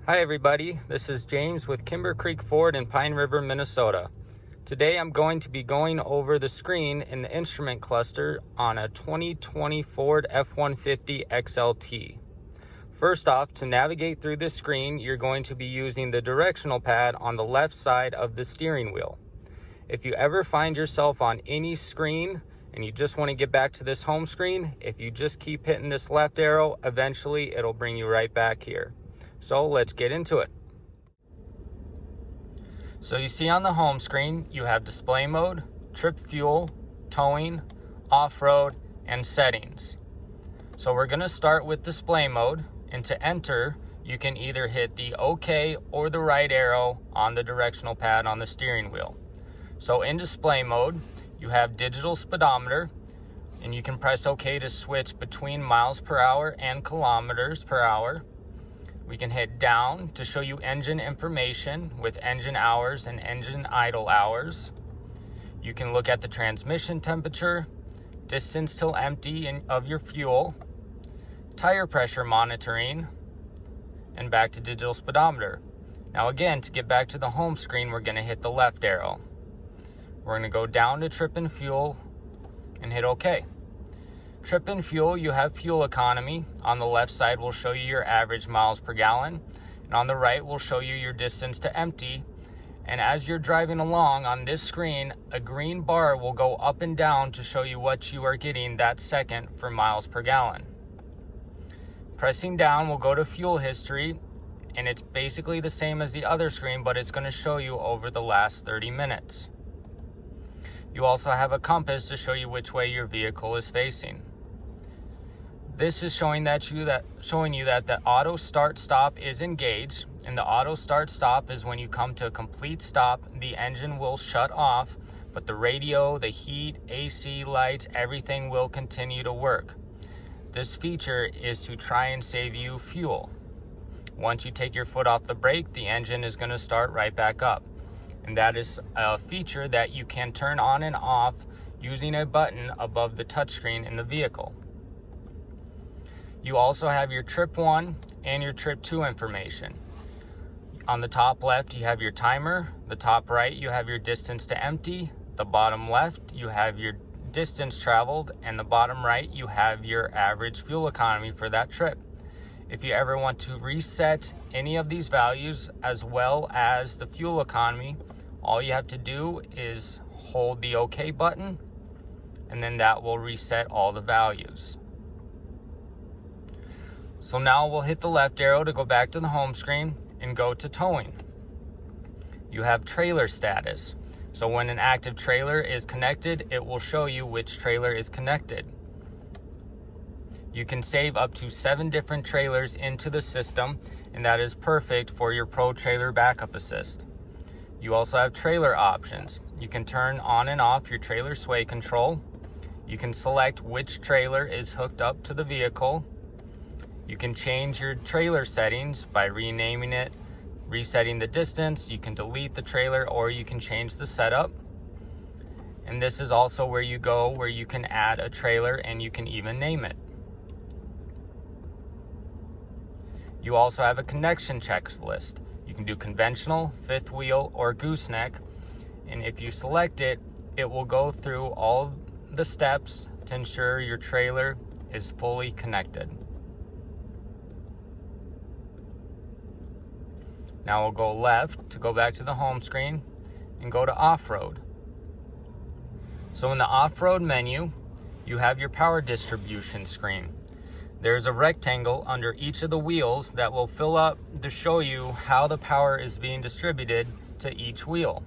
Hi everybody, this is James with Kimber Creek Ford in Pine River, Minnesota. Today I'm going to be going over the screen in the instrument cluster on a 2020 Ford F-150 XLT. First off, to navigate through this screen, you're going to be using the directional pad on the left side of the steering wheel. If you ever find yourself on any screen and you just want to get back to this home screen, if you just keep hitting this left arrow, eventually it'll bring you right back here. So let's get into it. So you see on the home screen, you have display mode, trip fuel, towing, off-road, and settings. So we're gonna start with display mode, and to enter, you can either hit the OK or the right arrow on the directional pad on the steering wheel. So in display mode, you have digital speedometer, and you can press OK to switch between miles per hour and kilometers per hour. We can hit down to show you engine information with engine hours and engine idle hours. You can look at the transmission temperature, distance till empty of your fuel, tire pressure monitoring, and back to digital speedometer. Now again, to get back to the home screen, we're going to hit the left arrow. We're going to go down to trip and fuel and hit OK. Trip and fuel, you have fuel economy. On the left side will show you your average miles per gallon, and on the right will show you your distance to empty. And as you're driving along on this screen, a green bar will go up and down to show you what you are getting that second for miles per gallon. Pressing down will go to fuel history, and it's basically the same as the other screen, but it's going to show you over the last 30 minutes. You also have a compass to show you which way your vehicle is facing. This is showing you that the auto start stop is engaged, and the auto start stop is when you come to a complete stop, the engine will shut off, but the radio, the heat, AC, lights, everything will continue to work. This feature is to try and save you fuel. Once you take your foot off the brake, the engine is going to start right back up. And that is a feature that you can turn on and off using a button above the touchscreen in the vehicle. You also have your trip 1 and your trip 2 information. On the top left, you have your timer. The top right, you have your distance to empty. The bottom left, you have your distance traveled. And the bottom right, you have your average fuel economy for that trip. If you ever want to reset any of these values as well as the fuel economy, all you have to do is hold the OK button, and then that will reset all the values. So now we'll hit the left arrow to go back to the home screen and go to towing. You have trailer status. So when an active trailer is connected, it will show you which trailer is connected. You can save up to 7 different trailers into the system, and that is perfect for your Pro Trailer Backup Assist. You also have trailer options. You can turn on and off your trailer sway control. You can select which trailer is hooked up to the vehicle. You can change your trailer settings by renaming it, resetting the distance. You can delete the trailer, or you can change the setup. And this is also where you go where you can add a trailer and you can even name it. You also have a connection checklist. You can do conventional, fifth wheel, or gooseneck. And if you select it, it will go through all the steps to ensure your trailer is fully connected. Now we'll go left to go back to the home screen and go to off-road. So in the off-road menu, you have your power distribution screen. There's a rectangle under each of the wheels that will fill up to show you how the power is being distributed to each wheel.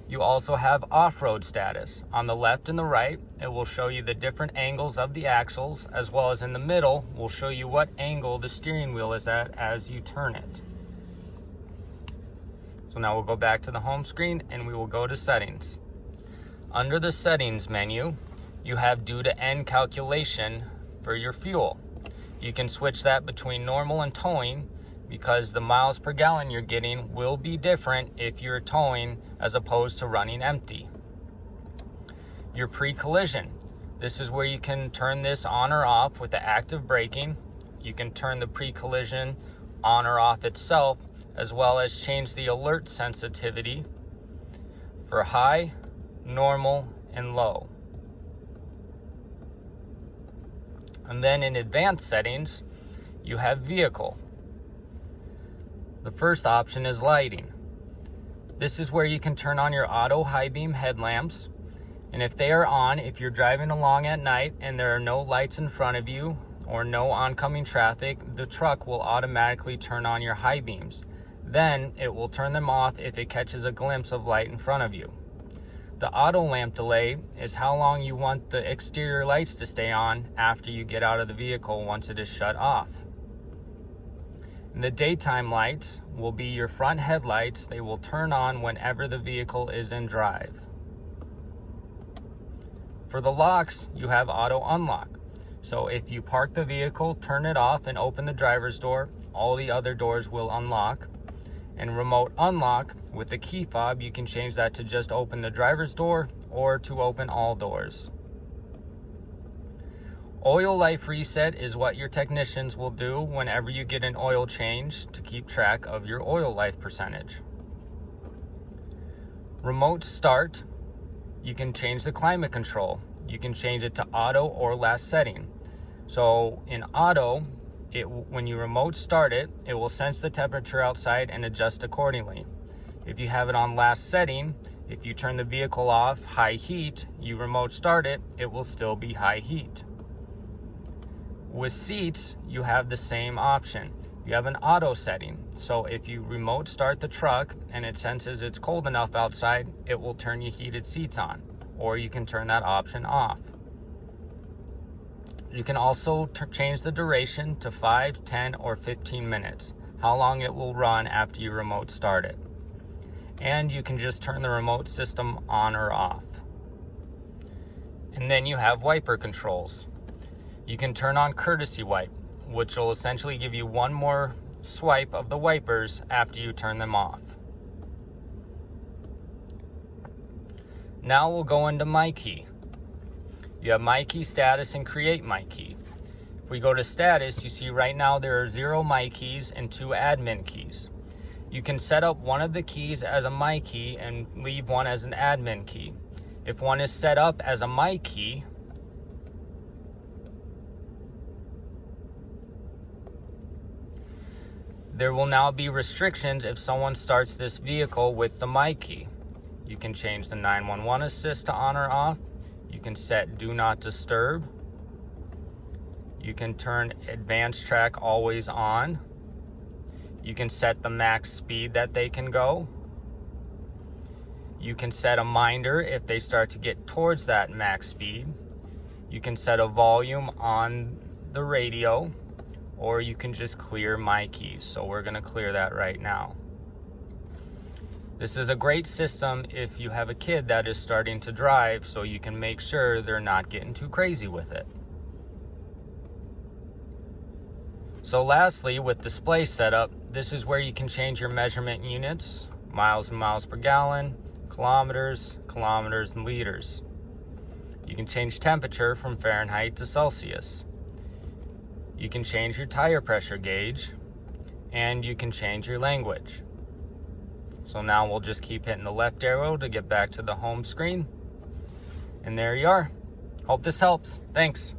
You also have off-road status. On the left and the right, it will show you the different angles of the axles, as well as in the middle will show you what angle the steering wheel is at as you turn it. So now we'll go back to the home screen and we will go to settings. Under the settings menu, you have due to end calculation for your fuel. You can switch that between normal and towing, because the miles per gallon you're getting will be different if you're towing as opposed to running empty. Your pre-collision. This is where you can turn this on or off with the active braking. You can turn the pre-collision on or off itself, as well as change the alert sensitivity for high, normal, and low. And then in advanced settings, you have vehicle. The first option is lighting. This is where you can turn on your auto high beam headlamps, and if they are on, if you're driving along at night and there are no lights in front of you or no oncoming traffic, the truck will automatically turn on your high beams. Then it will turn them off if it catches a glimpse of light in front of you. The auto lamp delay is how long you want the exterior lights to stay on after you get out of the vehicle once it is shut off. And the daytime lights will be your front headlights. They will turn on whenever the vehicle is in drive. For the locks, you have auto unlock. So if you park the vehicle, turn it off, and open the driver's door, all the other doors will unlock. And remote unlock, with the key fob, you can change that to just open the driver's door or to open all doors. Oil life reset is what your technicians will do whenever you get an oil change to keep track of your oil life percentage. Remote start, you can change the climate control. You can change it to auto or last setting. So in auto, when you remote start it, it will sense the temperature outside and adjust accordingly. If you have it on last setting, if you turn the vehicle off, high heat, you remote start it, it will still be high heat. With seats, you have the same option. You have an auto setting. So if you remote start the truck and it senses it's cold enough outside, it will turn your heated seats on, or you can turn that option off. You can also change the duration to 5, 10, or 15 minutes, how long it will run after you remote start it. And you can just turn the remote system on or off. And then you have wiper controls. You can turn on courtesy wipe, which will essentially give you one more swipe of the wipers after you turn them off. Now we'll go into My Key. You have My Key status and create My Key. If we go to status, you see right now there are 0 My Keys and 2 admin keys. You can set up one of the keys as a My Key and leave one as an admin key. If one is set up as a My Key, there will now be restrictions if someone starts this vehicle with the My Key. You can change the 911 assist to on or off. You can set do not disturb. You can turn advanced track always on. You can set the max speed that they can go. You can set a minder if they start to get towards that max speed. You can set a volume on the radio, or you can just clear My Keys. So we're going to clear that right now. This is a great system if you have a kid that is starting to drive, so you can make sure they're not getting too crazy with it. So lastly, with display setup, this is where you can change your measurement units, miles and miles per gallon, kilometers, kilometers and liters. You can change temperature from Fahrenheit to Celsius. You can change your tire pressure gauge, and you can change your language. So now we'll just keep hitting the left arrow to get back to the home screen. And there you are. Hope this helps. Thanks.